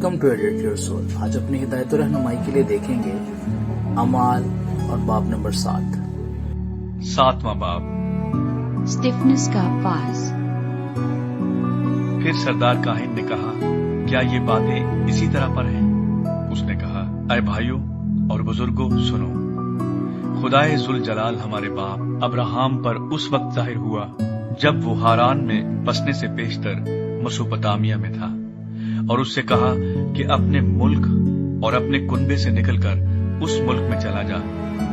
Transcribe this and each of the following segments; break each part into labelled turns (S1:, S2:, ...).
S1: Welcome to edit your soul. آج اپنی ہدایت و رہنمائی کے لیے دیکھیں گے اعمال اور باب نمبر 7۔
S2: 7واں باب۔
S3: اسٹیفنس کا پاس۔
S2: پھر سردار کاہن نے کہا، کیا یہ باتیں اسی طرح پر ہیں؟ اس نے کہا، اے بھائیوں اور بزرگوں سنو، خدائے ذوالجلال ہمارے باپ ابراہام پر اس وقت ظاہر ہوا جب وہ ہاران میں بسنے سے پیشتر مسوپتامیہ میں تھا، اور اس سے کہا کہ اپنے ملک اور اپنے کنبے سے نکل کر اس ملک میں چلا جا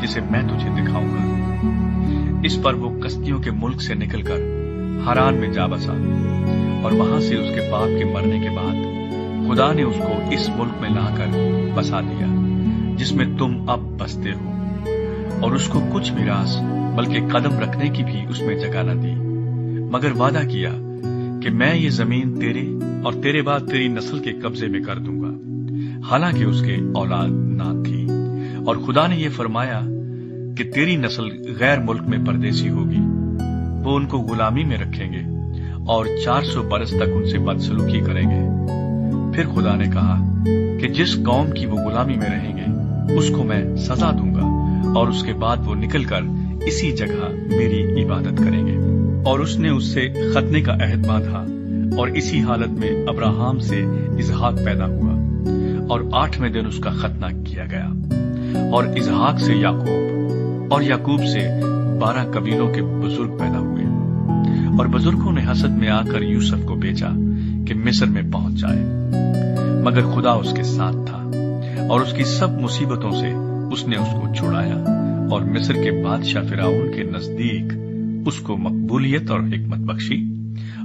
S2: جسے میں تجھے دکھاؤں گا۔ اس پر وہ کسدیوں کے ملک سے نکل کر ہاران میں جا بسا، اور وہاں سے اس کے باپ کے مرنے کے بعد خدا نے اس کو اس ملک میں لا کر بسا دیا جس میں تم اب بستے ہو، اور اس کو کچھ میراث بلکہ قدم رکھنے کی بھی اس میں جگہ نہ دی، مگر وعدہ کیا کہ میں یہ زمین تیرے اور تیرے بعد تیری نسل کے قبضے میں کر دوں گا، حالانکہ اس کے اولاد نہ تھی، اور خدا نے یہ فرمایا کہ تیری نسل غیر ملک میں پردیسی ہوگی، وہ ان کو غلامی میں رکھیں گے اور 400 برس تک ان سے بدسلوکی کریں گے۔ پھر خدا نے کہا کہ جس قوم کی وہ غلامی میں رہیں گے اس کو میں سزا دوں گا، اور اس کے بعد وہ نکل کر اسی جگہ میری عبادت کریں گے۔ اور اس نے اس سے ختنے کا عہد باندھا، اور اسی حالت میں ابراہام سے اسحاق پیدا ہوا، اور 8ویں دن اس کا ختنہ کیا گیا، اور اسحاق سے یعقوب، اور یعقوب سے 12 قبیلوں کے بزرگ پیدا ہوئے۔ اور بزرگوں نے حسد میں آ کر یوسف کو بیچا کہ مصر میں پہنچ جائے، مگر خدا اس کے ساتھ تھا، اور اس کی سب مصیبتوں سے اس نے اس کو چھڑایا، اور مصر کے بادشاہ فرعون کے نزدیک اس کو مقبولیت اور حکمت بخشی،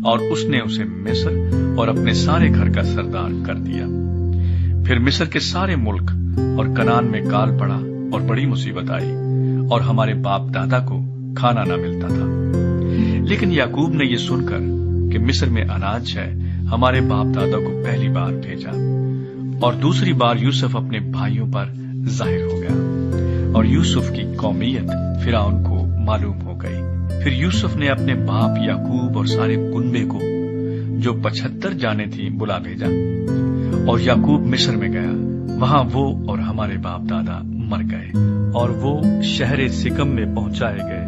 S2: اور اس نے اسے مصر اور اپنے سارے گھر کا سردار کر دیا۔ پھر مصر کے سارے ملک اور کنعان میں کال پڑا، اور بڑی مصیبت آئی، اور ہمارے باپ دادا کو کھانا نہ ملتا تھا۔ لیکن یعقوب نے یہ سن کر کہ مصر میں اناج ہے، ہمارے باپ دادا کو پہلی بار بھیجا، اور دوسری بار یوسف اپنے بھائیوں پر ظاہر ہو گیا، اور یوسف کی قومیت فرعون کو معلوم ہو گئی۔ پھر یوسف نے اپنے باپ یعقوب اور سارے کنبے کو جو 75 جانیں تھیں بلا بھیجا، اور یعقوب مصر میں گیا، وہاں وہ اور ہمارے باپ دادا مر گئے، اور وہ شہر سکم میں پہنچائے گئے،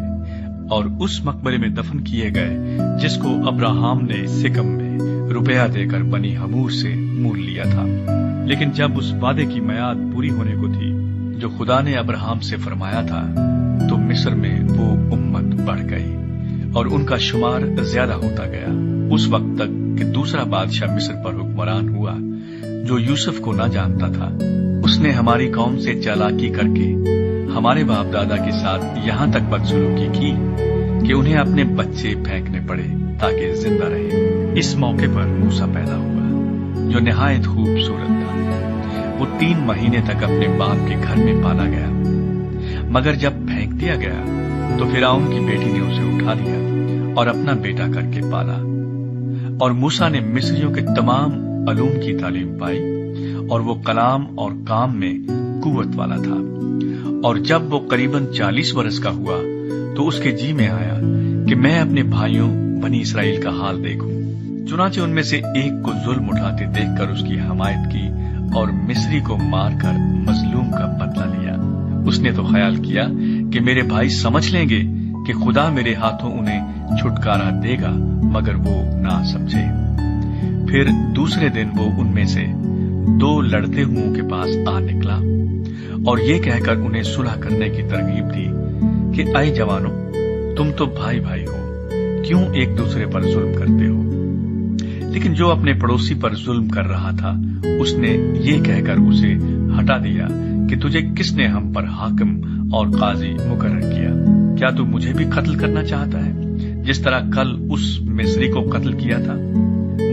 S2: اور اس مقبرے میں دفن کیے گئے جس کو ابراہام نے سکم میں روپیہ دے کر بنی حمور سے مول لیا تھا۔ لیکن جب اس وعدے کی میعاد پوری ہونے کو تھی جو خدا نے ابراہام سے فرمایا تھا، تو مصر میں وہ امت بڑھ گئی، اور ان کا شمار زیادہ ہوتا گیا، اس وقت تک کہ دوسرا بادشاہ مصر پر حکمران ہوا جو یوسف کو نہ جانتا تھا۔ اس نے ہماری قوم سے چالاکی کر کے ہمارے باپ دادا کے ساتھ یہاں تک بدسلوکی کی کہ انہیں اپنے بچے پھینکنے پڑے تاکہ زندہ رہے۔ اس موقع پر موسیٰ پیدا ہوا جو نہایت خوبصورت تھا، وہ 3 مہینے تک اپنے باپ کے گھر میں پالا گیا، مگر جب پھینک دیا گیا تو فرعون کی بیٹی نے اسے اٹھا لیا اور اپنا بیٹا کر کے پالا۔ اور موسیٰ نے مصریوں کے تمام علوم کی تعلیم پائی، اور وہ کلام اور کام میں قوت والا تھا۔ اور جب وہ قریباً 40 برس کا ہوا تو اس کے جی میں آیا کہ میں اپنے بھائیوں بنی اسرائیل کا حال دیکھوں۔ چنانچہ ان میں سے ایک کو ظلم اٹھاتے دیکھ کر اس کی حمایت کی، اور مصری کو مار کر مظلوم کا بدلہ لیا۔ اس نے تو خیال کیا کہ میرے بھائی سمجھ لیں گے کہ خدا میرے ہاتھوں انہیں چھٹکارا دے گا، مگر وہ نہ سمجھے۔ پھر دوسرے دن وہ ان میں سے 2 لڑتے ہوئوں کے پاس آ نکلا، اور یہ کہہ کر انہیں صلح کرنے کی ترغیب دی کہ اے جوانوں، تم تو بھائی بھائی ہو، کیوں ایک دوسرے پر ظلم کرتے ہو؟ لیکن جو اپنے پڑوسی پر ظلم کر رہا تھا اس نے یہ کہہ کر اسے ہٹا دیا کہ تجھے کس نے ہم پر حاکم اور قاضی مقرر کیا؟ کیا تو مجھے بھی قتل کرنا چاہتا ہے جس طرح کل اس مصری کو قتل کیا تھا؟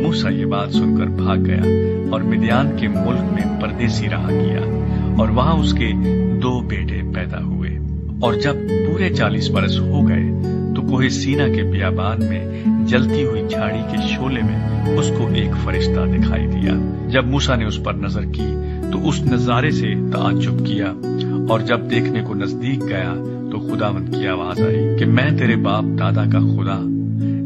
S2: موسیٰ یہ بات سن کر بھاگ گیا اور مدیان کے ملک میں پردیسی رہا کیا، اور وہاں اس کے 2 بیٹے پیدا ہوئے۔ اور جب پورے 40 برس ہو گئے تو کوہ سینا کے بیابان میں جلتی ہوئی جھاڑی کے شعلے میں اس کو ایک فرشتہ دکھائی دیا۔ جب موسیٰ نے اس پر نظر کی تو اس نظارے سے تعجب کیا، اور جب دیکھنے کو نزدیک گیا تو خداوند کی آواز آئی کہ میں تیرے باپ دادا کا خدا